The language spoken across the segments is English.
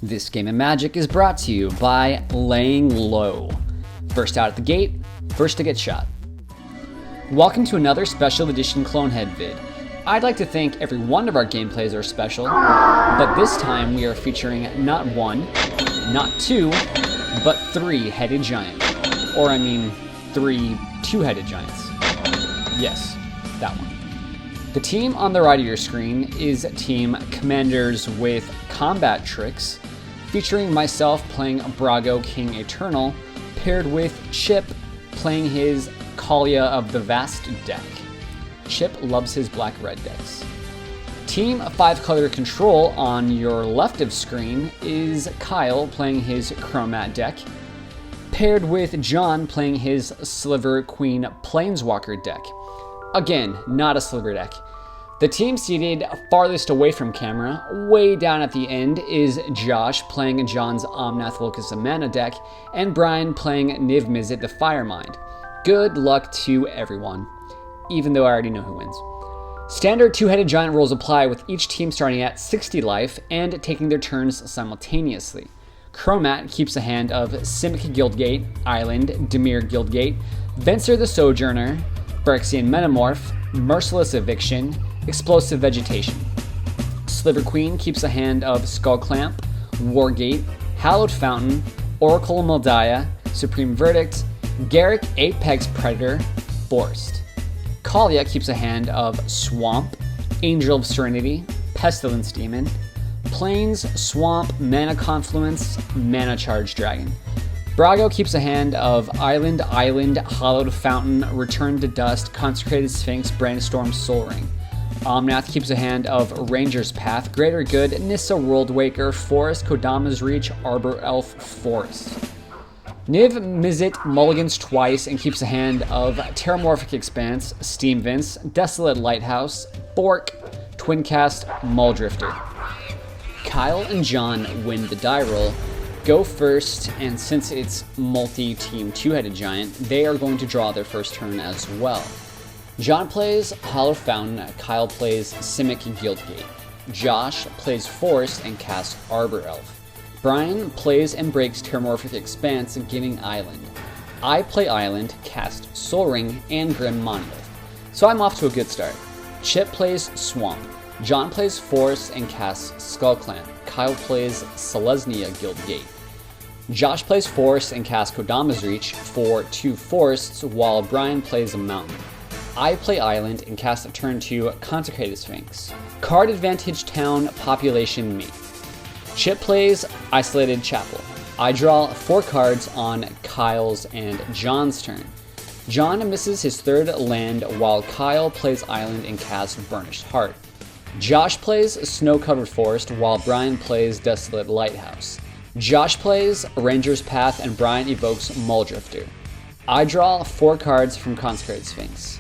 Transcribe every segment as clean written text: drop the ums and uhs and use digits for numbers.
This game of Magic is brought to you by Laying Low. First out at the gate, first to get shot. Welcome to another special edition Clonehead vid. I'd like to think every one of our gameplays are special, but this time we are featuring not one, not two, but three-headed giants. Or I mean, three two-headed giants. Yes, that one. The team on the right of your screen is Team Commanders with Combat Tricks, featuring myself playing Brago King Eternal, paired with Chip playing his Kaalia of the Vast deck. Chip loves his black-red decks. Team 5-color control on your left of screen is Kyle playing his Cromat deck, paired with John playing his Sliver Queen Planeswalker deck. Again, not a Sliver deck. The team seated farthest away from camera, way down at the end, is Josh playing John's Omnath Locus of Mana deck, and Brian playing Niv Mizzet the Firemind. Good luck to everyone, even though I already know who wins. Standard two-headed giant rules apply, with each team starting at 60 life and taking their turns simultaneously. Cromat keeps a hand of Simic Guildgate, Island, Dimir Guildgate, Venser the Sojourner, Phyrexian Metamorph, Merciless Eviction, Explosive Vegetation. Sliver Queen keeps a hand of Skullclamp, Wargate, Hallowed Fountain, Oracle Moldiah, Supreme Verdict, Garrick Apex Predator, Forest. Kaalia keeps a hand of Swamp, Angel of Serenity, Pestilence Demon, Plains, Swamp, Mana Confluence, Mana Charge Dragon. Brago keeps a hand of Island, Hallowed Fountain, Return to Dust, Consecrated Sphinx, Brainstorm, Soul Ring. Omnath keeps a hand of Ranger's Path, Greater Good, Nissa Worldwaker, Forest, Kodama's Reach, Arbor Elf, Forest. Niv Mizzet mulligans twice and keeps a hand of Terramorphic Expanse, Steam Vince, Desolate Lighthouse, Fork, Twincast, Muldrifter. Kyle and John win the die roll, go first, and since it's multi-team two-headed giant, they are going to draw their first turn as well. John plays Hallowed Fountain, Kyle plays Simic Guildgate. Josh plays Forest and casts Arbor Elf. Brian plays and breaks Terramorphic Expanse, giving Island. I play Island, cast Soul Ring, and Grim Monolith. So I'm off to a good start. Chip plays Swamp. John plays Forest and casts Skullclamp. Kyle plays Selesnya Guildgate. Josh plays Forest and casts Kodama's Reach for 2 forests, while Brian plays a mountain. I play Island and cast a turn 2 Consecrated Sphinx. Card Advantage Town Population Me. Chip plays Isolated Chapel. I draw 4 cards on Kyle's and John's turn. John misses his 3rd land while Kyle plays Island and casts Burnished Heart. Josh plays Snow-Covered Forest while Brian plays Desolate Lighthouse. Josh plays Ranger's Path and Brian evokes Muldrifter. I draw 4 cards from Consecrated Sphinx.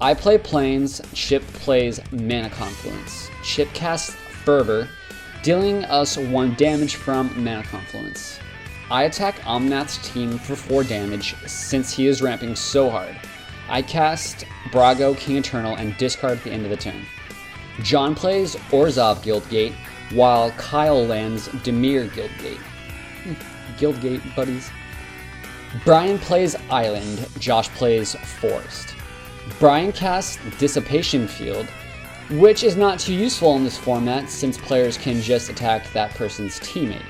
I play Plains, Chip plays Mana Confluence. Chip casts Fervor, dealing us 1 damage from Mana Confluence. I attack Omnath's team for 4 damage since he is ramping so hard. I cast Brago King Eternal and discard at the end of the turn. John plays Orzhov Guildgate, while Kyle lands Dimir Guildgate. Guildgate, buddies. Brian plays Island, Josh plays Forest. Brian casts Dissipation Field, which is not too useful in this format since players can just attack that person's teammate.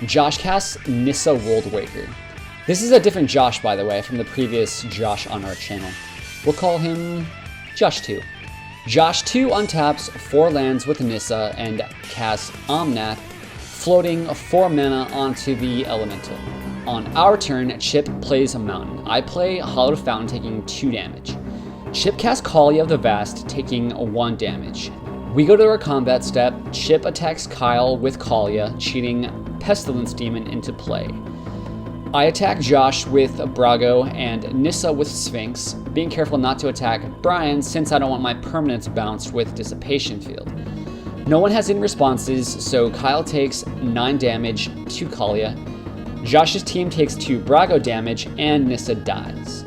Josh casts Nissa Worldwaker. This is a different Josh, by the way, from the previous Josh on our channel. We'll call him Josh 2. Josh 2 untaps 4 lands with Nissa and casts Omnath, floating 4 mana onto the elemental. On our turn, Chip plays a mountain. I play Hallowed Fountain, taking 2 damage. Chip casts Kaalia of the Vast, taking 1 damage. We go to our combat step. Chip attacks Kyle with Kaalia, cheating Pestilence Demon into play. I attack Josh with Brago and Nissa with Sphinx, being careful not to attack Brian since I don't want my permanents bounced with Dissipation Field. No one has any responses, so Kyle takes 9 damage to Kaalia. Josh's team takes 2 Brago damage and Nissa dies.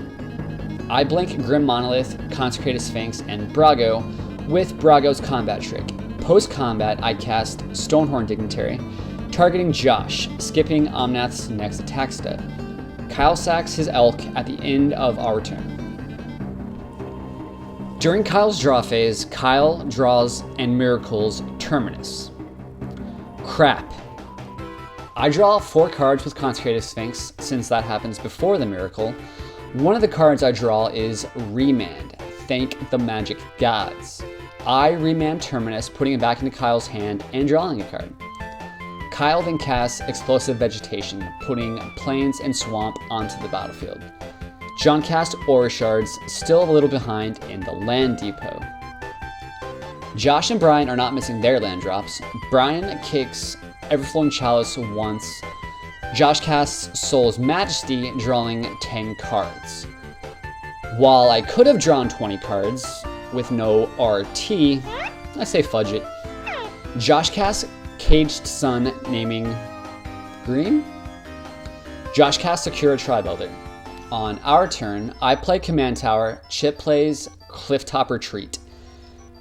I blink Grim Monolith, Consecrated Sphinx, and Brago with Brago's combat trick. Post-combat, I cast Stonehorn Dignitary, targeting Josh, skipping Omnath's next attack step. Kyle sacks his elk at the end of our turn. During Kyle's draw phase, Kyle draws and miracles Terminus. Crap. I draw 4 cards with Consecrated Sphinx, since that happens before the miracle. One of the cards I draw is Remand. Thank the magic gods. I remand Terminus, putting it back into Kyle's hand and drawing a card. Kyle then casts Explosive Vegetation, putting Plains and Swamp onto the battlefield. John casts Aura Shards, still a little behind in the Land Depot. Josh and Brian are not missing their land drops. Brian kicks Everflowing Chalice once. Josh casts Soul's Majesty, drawing 10 cards. While I could have drawn 20 cards with no RT, I say fudge it. Josh casts Caged Sun, naming green? Josh casts Sakura Tribe Elder. On our turn, I play Command Tower, Chip plays Clifftop Retreat.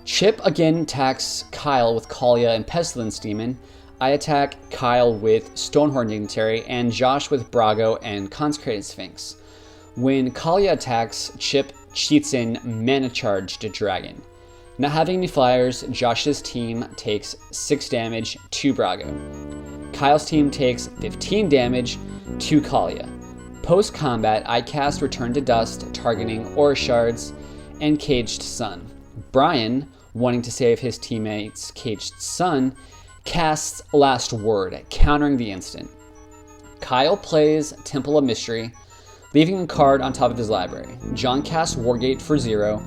Chip again attacks Kyle with Kaalia and Pestilence Demon. I attack Kyle with Stonehorn Dignitary and Josh with Brago and Consecrated Sphinx. When Kaalia attacks, Chip cheats in Mana Charged Dragon. Not having any flyers, Josh's team takes 6 damage to Brago. Kyle's team takes 15 damage to Kaalia. Post-combat, I cast Return to Dust, targeting Aura Shards and Caged Sun. Brian, wanting to save his teammate's Caged Sun, casts Last Word, countering the instant. Kyle plays Temple of Mystery, leaving a card on top of his library. John casts Wargate for 0,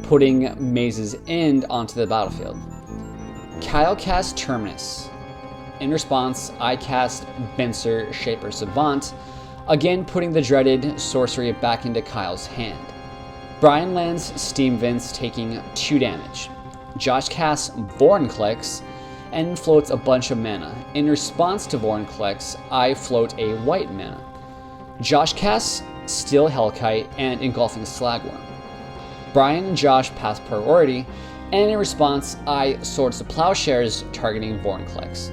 putting Maze's End onto the battlefield. Kyle casts Terminus. In response, I cast Benser Shaper Savant, again putting the dreaded sorcery back into Kyle's hand. Brian lands Steam Vents, taking 2 damage. Josh casts Vorinclex and floats a bunch of mana. In response to Vorinclex, I float a white mana. Josh casts Steel Hellkite and Engulfing Slagworm. Brian and Josh pass priority, and in response, I Swords to Plowshares, targeting Vorinclex.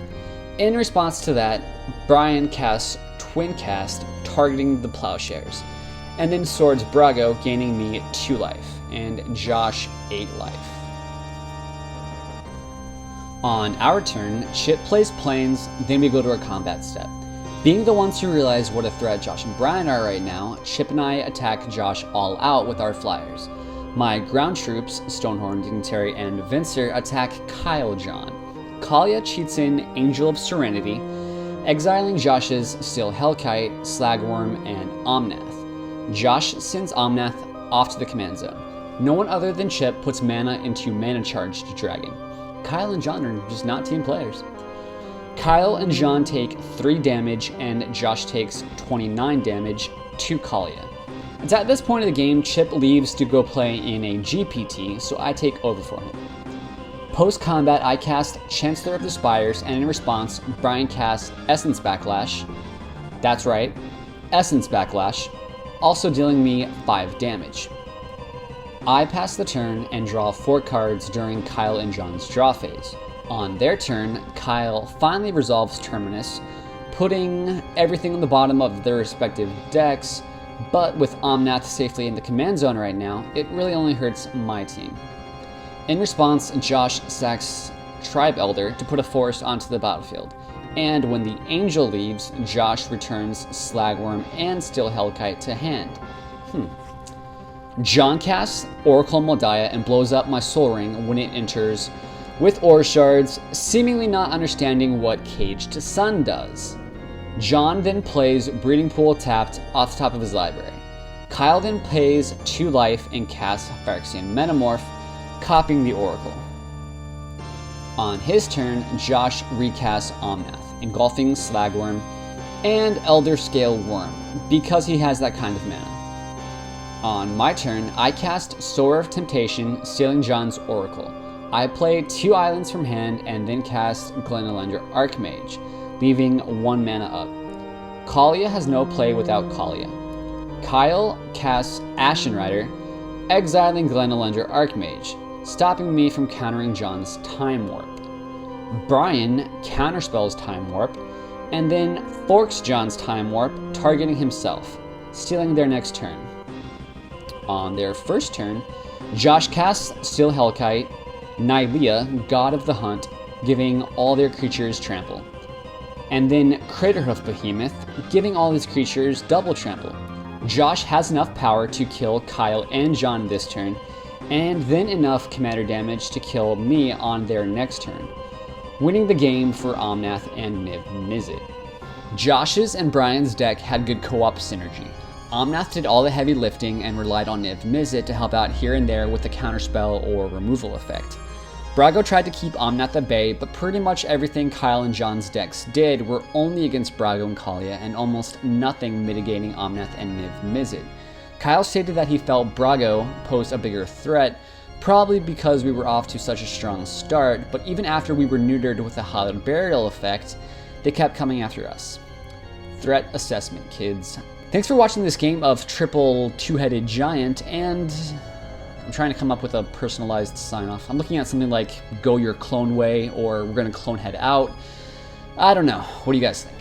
In response to that, Brian casts Twin Cast, targeting the Plowshares, and then Swords Brago, gaining me 2 life, and Josh 8 life. On our turn, Chip plays Plains, then we go to our combat step. Being the ones who realize what a threat Josh and Brian are right now, Chip and I attack Josh all out with our flyers. My ground troops, Stonehorn Dignitary and Venser, attack Kyle John. Kaalia cheats in Angel of Serenity, exiling Josh's Steel Hellkite, Slagworm, and Omnath. Josh sends Omnath off to the command zone. No one other than Chip puts mana into Mana Charged Dragon. Kyle and John are just not team players. Kyle and John take 3 damage and Josh takes 29 damage to Kaalia. It's at this point of the game, Chip leaves to go play in a GPT, so I take over for him. Post-combat, I cast Chancellor of the Spires, and in response, Brian casts Essence Backlash. That's right, Essence Backlash, also dealing me 5 damage. I pass the turn and draw 4 cards during Kyle and John's draw phase. On their turn, Kyle finally resolves Terminus, putting everything on the bottom of their respective decks, but with Omnath safely in the command zone right now, it really only hurts my team. In response, Josh sacks Tribe Elder to put a forest onto the battlefield, and when the Angel leaves, Josh returns Slagworm and Steel Hellkite to hand. John casts Oracle Moldiah and blows up my Soul Ring when it enters with Aura Shards, seemingly not understanding what Caged Sun does. John then plays Breeding Pool tapped off the top of his library. Kyle then pays 2 life and casts Phyrexian Metamorph, copying the Oracle. On his turn, Josh recasts Omnath, Engulfing Slagworm, and Elder Scale Worm, because he has that kind of mana. On my turn, I cast Sower of Temptation, stealing John's Oracle. I play 2 islands from hand and then cast Glenelender Archmage, leaving 1 mana up. Kaalia has no play without Kaalia. Kyle casts Ashen Rider, exiling Glenelender Archmage, stopping me from countering John's Time Warp. Brian counterspells Time Warp, and then forks John's Time Warp, targeting himself, stealing their next turn. On their first turn, Josh casts Still Hellkite, Nylea, God of the Hunt, giving all their creatures trample. And then Craterhoof Behemoth, giving all his creatures double trample. Josh has enough power to kill Kyle and John this turn, and then enough commander damage to kill me on their next turn, winning the game for Omnath and Niv Mizzet. Josh's and Brian's deck had good co-op synergy. Omnath did all the heavy lifting and relied on Niv Mizzet to help out here and there with the counterspell or removal effect. Brago tried to keep Omnath at bay, but pretty much everything Kyle and John's decks did were only against Brago and Kaalia, and almost nothing mitigating Omnath and Niv Mizzet. Kyle stated that he felt Brago posed a bigger threat, probably because we were off to such a strong start, but even after we were neutered with the Hallowed Burial effect, they kept coming after us. Threat assessment, kids. Thanks for watching this game of triple two-headed giant, and I'm trying to come up with a personalized sign-off. I'm looking at something like Go Your Clone Way, or We're Gonna Clonehead Out. I don't know. What do you guys think?